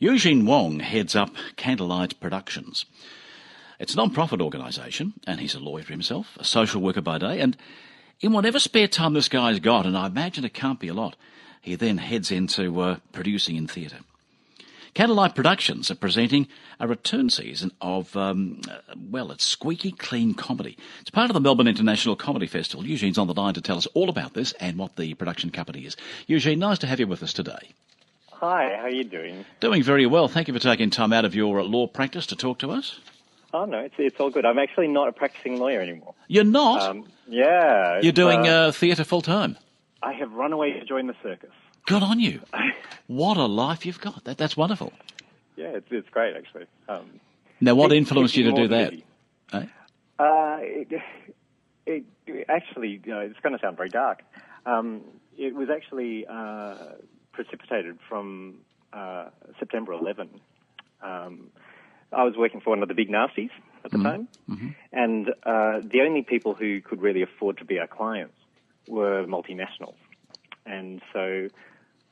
Eugene Wong heads up Candlelight Productions. It's a non-profit organisation, and he's a lawyer himself, a social worker by day, and in whatever spare time this guy's got, and I imagine it can't be a lot, he then heads into producing in theatre. Candlelight Productions are presenting a return season of, it's squeaky clean comedy. It's part of the Melbourne International Comedy Festival. Eugene's on the line to tell us all about this and what the production company is. Eugene, nice to have you with us today. Hi, how are you doing? Doing very well. Thank you for taking time out of your law practice to talk to us. Oh, no, it's all good. I'm actually not a practicing lawyer anymore. You're not? Yeah. You're doing theatre full-time? I have run away to join the circus. Good on you. What a life you've got. That's wonderful. Yeah, it's great, actually. Now, what influenced you to do that? Actually, it's going to sound very dark. It was actually precipitated from September 11. I was working for one of the big nasties at the time, and the only people who could really afford to be our clients were multinationals. And so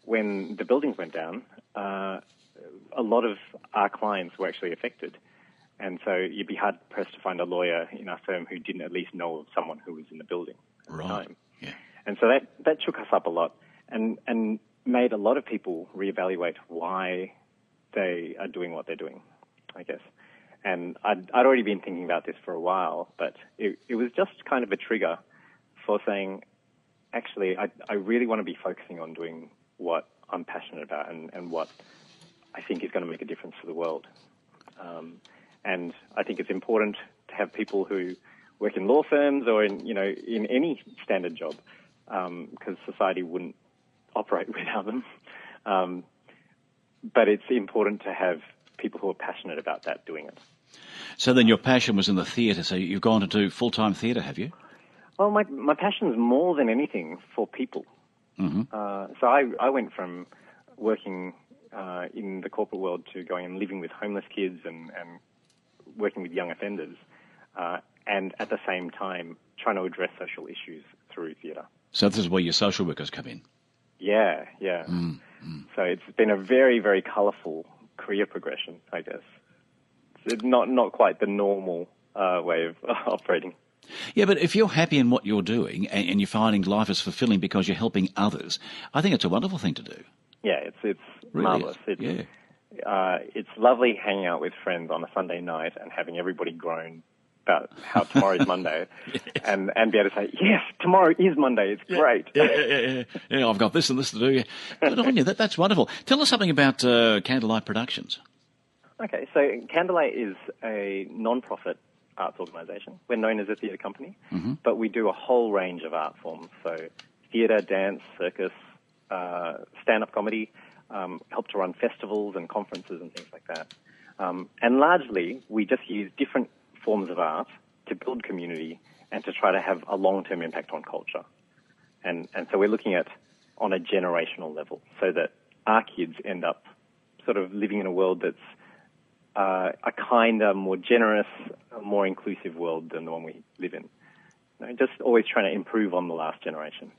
when the buildings went down, a lot of our clients were actually affected. And so you'd be hard-pressed to find a lawyer in our firm who didn't at least know of someone who was in the building at the time. Yeah. And so that shook us up a lot and made a lot of people reevaluate why they are doing what they're doing, I guess. And I'd already been thinking about this for a while, but it was just kind of a trigger for saying, actually, I really want to be focusing on doing what I'm passionate about and what I think is going to make a difference to the world. And I think it's important to have people who work in law firms or in any standard job, because society wouldn't operate without them. But it's important to have people who are passionate about that doing it. So then your passion was in the theatre, so you've gone to do full-time theatre, have you? Well, my passion is more than anything for people. So I went from working in the corporate world to going and living with homeless kids and working with young offenders, and at the same time trying to address social issues through theatre. So this is where your social workers come in? Yeah. So it's been a very, very colourful career progression, I guess. It's not quite the normal way of operating. Yeah, but if you're happy in what you're doing and you're finding life is fulfilling because you're helping others, I think it's a wonderful thing to do. Yeah, it's really marvellous. It's lovely hanging out with friends on a Sunday night and having everybody groan about how tomorrow's Monday and be able to say, yes, tomorrow is Monday, it's great. Yeah, I've got this and this to do. Good on you, that's wonderful. Tell us something about Candlelight Productions. Okay, so Candlelight is a non-profit arts organisation. We're known as a theatre company, but we do a whole range of art forms. So theatre, dance, circus, stand-up comedy, help to run festivals and conferences and things like that. And largely, we just use different forms of art to build community and to try to have a long-term impact on culture. And so we're looking at on a generational level so that our kids end up sort of living in a world that's a kinder, more generous, more inclusive world than the one we live in. Just always trying to improve on the last generation.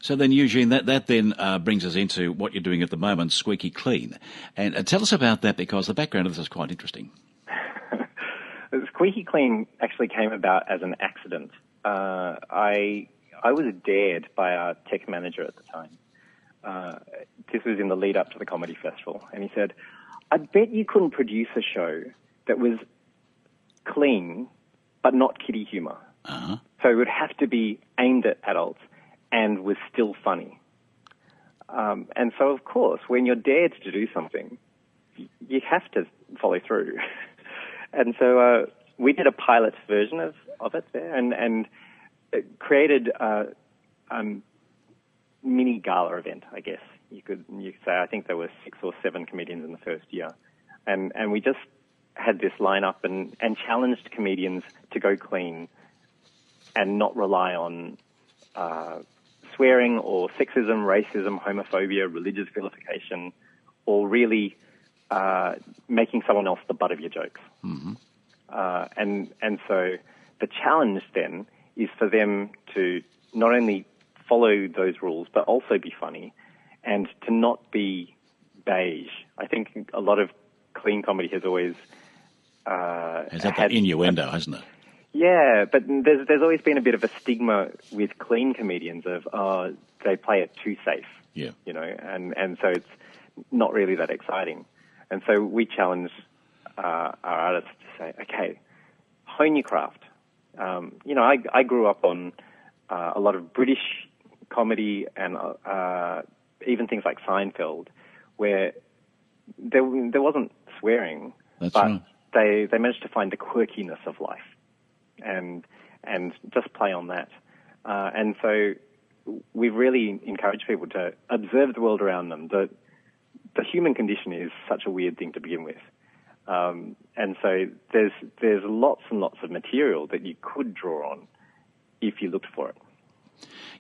So then, Eugene, that then brings us into what you're doing at the moment, Squeaky Clean. And tell us about that, because the background of this is quite interesting. Squeaky Clean actually came about as an accident. I was dared by our tech manager at the time. This was in the lead up to the comedy festival, and he said, I bet you couldn't produce a show that was clean but not kiddie humour. So it would have to be aimed at adults and was still funny. And so, of course, when you're dared to do something, you have to follow through. And so we did a pilot version of it there and created a mini gala event, I guess. You could say. I think there were 6 or 7 comedians in the first year. And we just had this lineup and challenged comedians to go clean and not rely on swearing or sexism, racism, homophobia, religious vilification, or really making someone else the butt of your jokes. And so the challenge then is for them to not only follow those rules, but also be funny and to not be beige. I think a lot lot of clean comedy has always Has that innuendo, hasn't it? Yeah, but there's always been a bit of a stigma with clean comedians of they play it too safe. Yeah. You know, and so it's not really that exciting. And so we challenge our artists to say, okay, hone your craft. You know, I grew up on a lot of British comedy and even things like Seinfeld, where there wasn't swearing, That's but right. they managed to find the quirkiness of life and just play on that. And so we really encourage people to observe the world around them. The human condition is such a weird thing to begin with. And so there's lots and lots of material that you could draw on if you looked for it.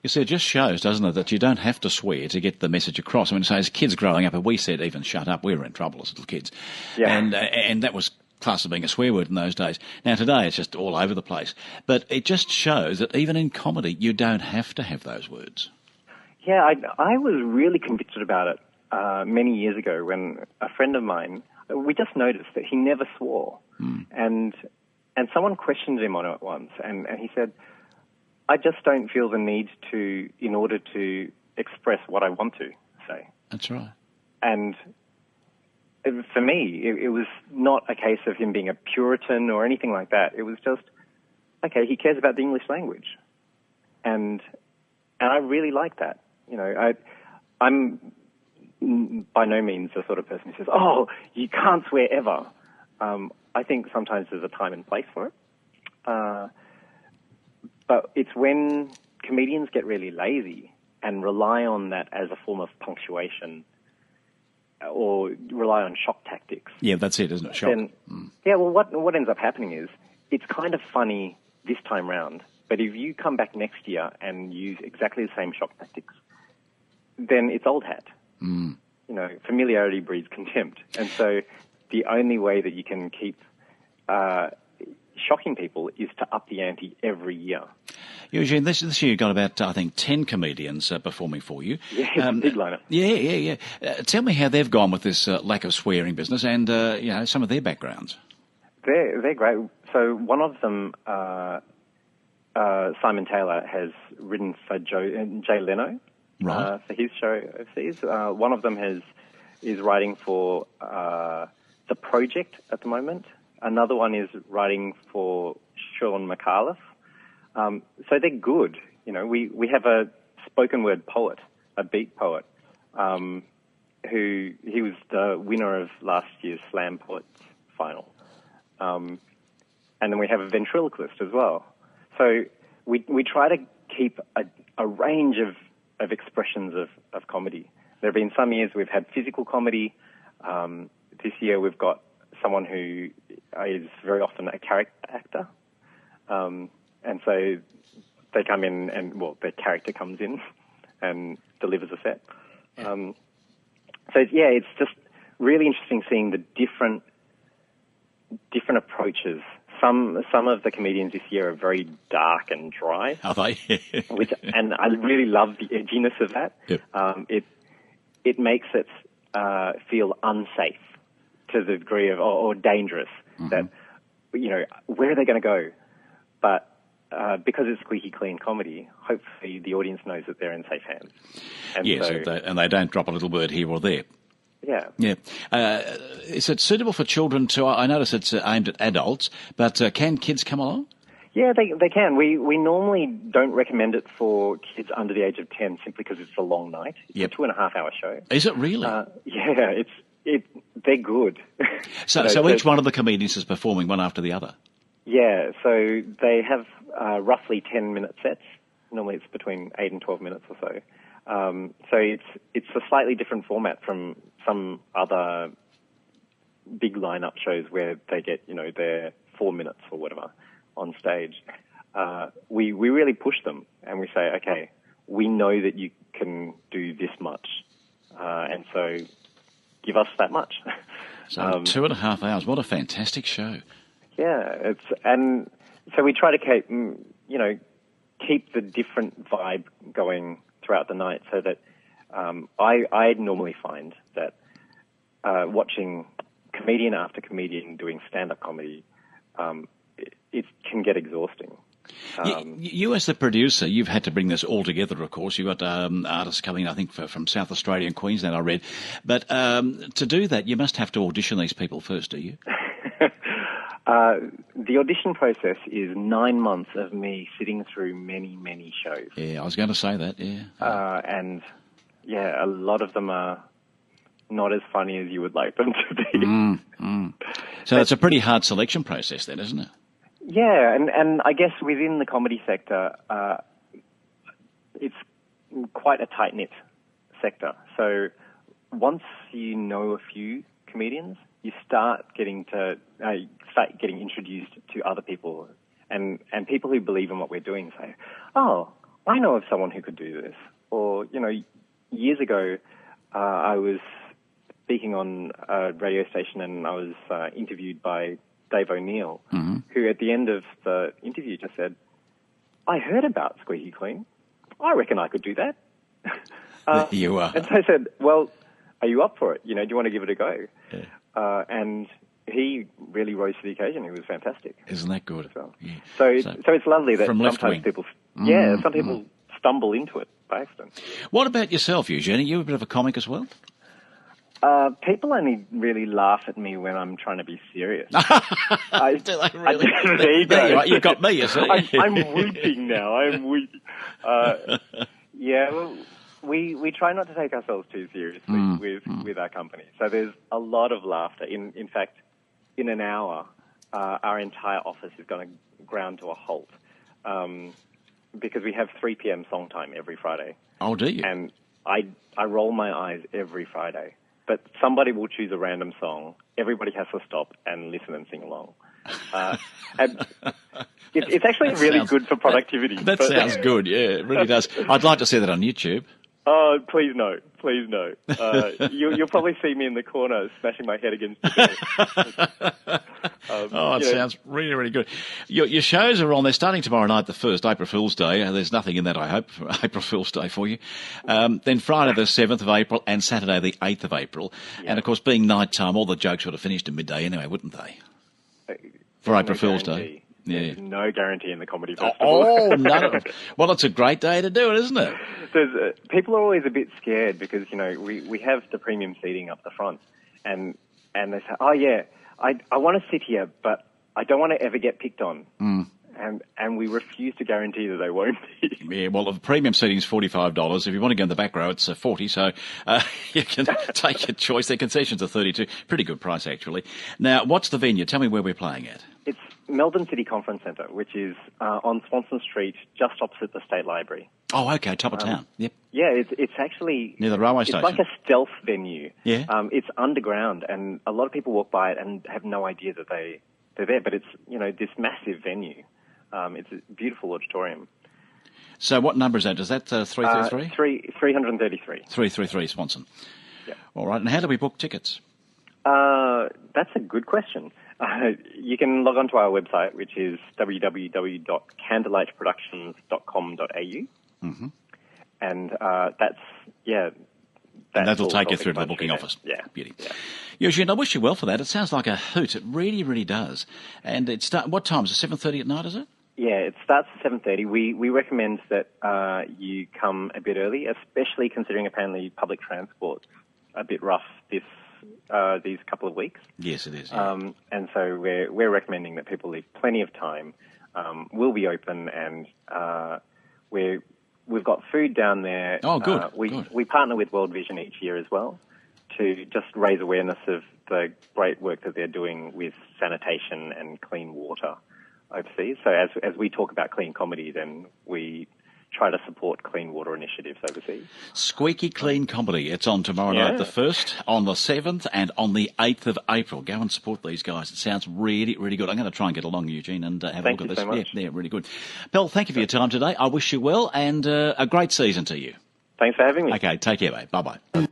You see, it just shows, doesn't it, that you don't have to swear to get the message across. I mean, so as kids growing up, if we said even shut up, we were in trouble as little kids. Yeah. And that was classed as being a swear word in those days. Now, today, it's just all over the place. But it just shows that even in comedy, you don't have to have those words. Yeah, I was really convicted about it many years ago when a friend of mine, we just noticed that he never swore. And someone questioned him on it once, and he said, I just don't feel the need to, in order to express what I want to say. That's right. And for me, it was not a case of him being a Puritan or anything like that. It was just, okay, he cares about the English language. And I really like that. You know, I'm by no means the sort of person who says, oh, you can't swear ever. I think sometimes there's a time and place for it. But it's when comedians get really lazy and rely on that as a form of punctuation or rely on shock tactics. Yeah, that's it, isn't it? Shock. Yeah, well, what ends up happening is it's kind of funny this time round, but if you come back next year and use exactly the same shock tactics, then it's old hat. You know, familiarity breeds contempt. And so the only way that you can keep shocking people is to up the ante every year. Eugene, this year you've got about, I think, 10 comedians performing for you. Yeah, it's a big lineup. Yeah. Tell me how they've gone with this lack of swearing business and, you know, some of their backgrounds. They're great. So one of them, Simon Taylor, has written for Jay Leno Right. for his show overseas. One of them is writing for The Project at the moment. Another one is writing for Sean McAuliffe. So they're good. You know, we have a spoken word poet, a beat poet, who he was the winner of last year's Slam Poets final. And then we have a ventriloquist as well. So we try to keep a range of expressions of comedy. There have been some years we've had physical comedy. This year we've got someone who is very often a character actor. And so they come in and, well, their character comes in and delivers a set. So, yeah, it's just really interesting seeing the different approaches. Some of the comedians this year are very dark and dry. Are they? And I really love the edginess of that. Yep. It makes it feel unsafe to the degree of, or dangerous, that, you know, where are they going to go? But because it's squeaky clean comedy, hopefully the audience knows that they're in safe hands. And yes, so, and they don't drop a little word here or there. Yeah. Yeah. Is it suitable for children too? I notice it's aimed at adults, but can kids come along? Yeah, they can. We normally don't recommend it for kids under the age of 10 simply because it's a long night. It's a 2.5-hour show. Is it really? Yeah, they're good. So each one of the comedians is performing one after the other? Yeah, so they have roughly 10-minute sets. Normally it's between 8 and 12 minutes or so. So it's a slightly different format from some other big lineup shows where they get, you know, their 4 minutes or whatever on stage. We really push them and we say, okay, we know that you can do this much, and so give us that much. So 2.5 hours, what a fantastic show. Yeah, and so we try to keep the different vibe going throughout the night, so that I normally find that watching comedian after comedian doing stand-up comedy, it can get exhausting. You as the producer, you've had to bring this all together, of course. You've got artists coming, I think, from South Australia and Queensland, I read. But to do that, you must have to audition these people first, do you? The audition process is 9 months of me sitting through many, many shows. Yeah, I was going to say that, yeah. And, yeah, a lot of them are not as funny as you would like them to be. So it's a pretty hard selection process then, isn't it? Yeah, and I guess within the comedy sector, it's quite a tight-knit sector. So once you know a few comedians, you start getting introduced to other people, and people who believe in what we're doing say, "Oh, I know of someone who could do this." Or, you know, years ago, I was speaking on a radio station, and I was interviewed by Dave O'Neill, who at the end of the interview just said, "I heard about Squeaky Clean. I reckon I could do that." You are. And so I said, "Well, are you up for it? You know, do you want to give it a go?" Yeah. And he really rose to the occasion. He was fantastic. Isn't that good? So, Yeah. so it's lovely that From Left sometimes Wing. people, some people stumble into it by accident. What about yourself, Eugene? Are you a bit of a comic as well? People only really laugh at me when I'm trying to be serious. Do they really? There you go. You are. You've got me, you see. I'm weeping now. I'm weeping. Yeah, well, we try not to take ourselves too seriously with our company. So there's a lot of laughter. In fact, in an hour, our entire office is going to ground to a halt because we have 3 p.m. song time every Friday. Oh, do you? And I roll my eyes every Friday. But somebody will choose a random song. Everybody has to stop and listen and sing along. And it's actually really good for productivity. That sounds good, yeah, it really does. I'd like to see that on YouTube. Oh, please no. Please no. You'll probably see me in the corner smashing my head against the door. It sounds really, really good. Your shows are on. They're starting tomorrow night, the 1st, April Fool's Day. There's nothing in that, I hope, for April Fool's Day for you. Then Friday the 7th of April and Saturday the 8th of April. Yeah. And, of course, being night time, all the jokes would have finished at midday anyway, wouldn't they? For April Fool's Day. Yeah. There's no guarantee in the comedy festival. Oh, no. Well, it's a great day to do it, isn't it? People are always a bit scared because, you know, we have the premium seating up the front and they say, "Oh, yeah, I want to sit here, but I don't want to ever get picked on." And we refuse to guarantee that they won't be. Yeah, well, the premium seating is $45. If you want to go in the back row, it's $40. So you can take your choice. Their concessions are $32. Pretty good price, actually. Now, what's the venue? Tell me where we're playing at. It's Melbourne City Conference Centre, which is on Swanston Street, just opposite the State Library. Oh, okay, top of town. Yep. Yeah, it's actually near the railway station. It's like a stealth venue. Yeah. It's underground, and a lot of people walk by it and have no idea that they're there. But it's, you know, this massive venue. It's a beautiful auditorium. So what number is that? Is that 333? 333. 333 Swanson. Yeah. All right. And how do we book tickets? That's a good question. You can log on to our website, which is www.candlelightproductions.com.au. And and that'll take you through to the booking office. Yeah. Beauty. Yeah. Eugene, I wish you well for that. It sounds like a hoot. It really, really does. And what time is it? 7:30 at night, is it? Yeah, it starts at 7:30. We recommend that you come a bit early, especially considering apparently public transport's a bit rough these couple of weeks. Yes, it is. Yeah. And so we're recommending that people leave plenty of time. We'll be open, and we've got food down there. Oh, good. We partner with World Vision each year as well to just raise awareness of the great work that they're doing with sanitation and clean water overseas. So as we talk about clean comedy, then we try to support clean water initiatives overseas. Squeaky Clean Comedy. It's on tomorrow night, the 1st, on the 7th, and on the 8th of April. Go and support these guys. It sounds really, really good. I'm going to try and get along, Eugene, and have a look at this. Thank you so much. Yeah, really good. Bill, thank you for your time today. I wish you well, and a great season to you. Thanks for having me. Okay, take care, mate. Bye-bye.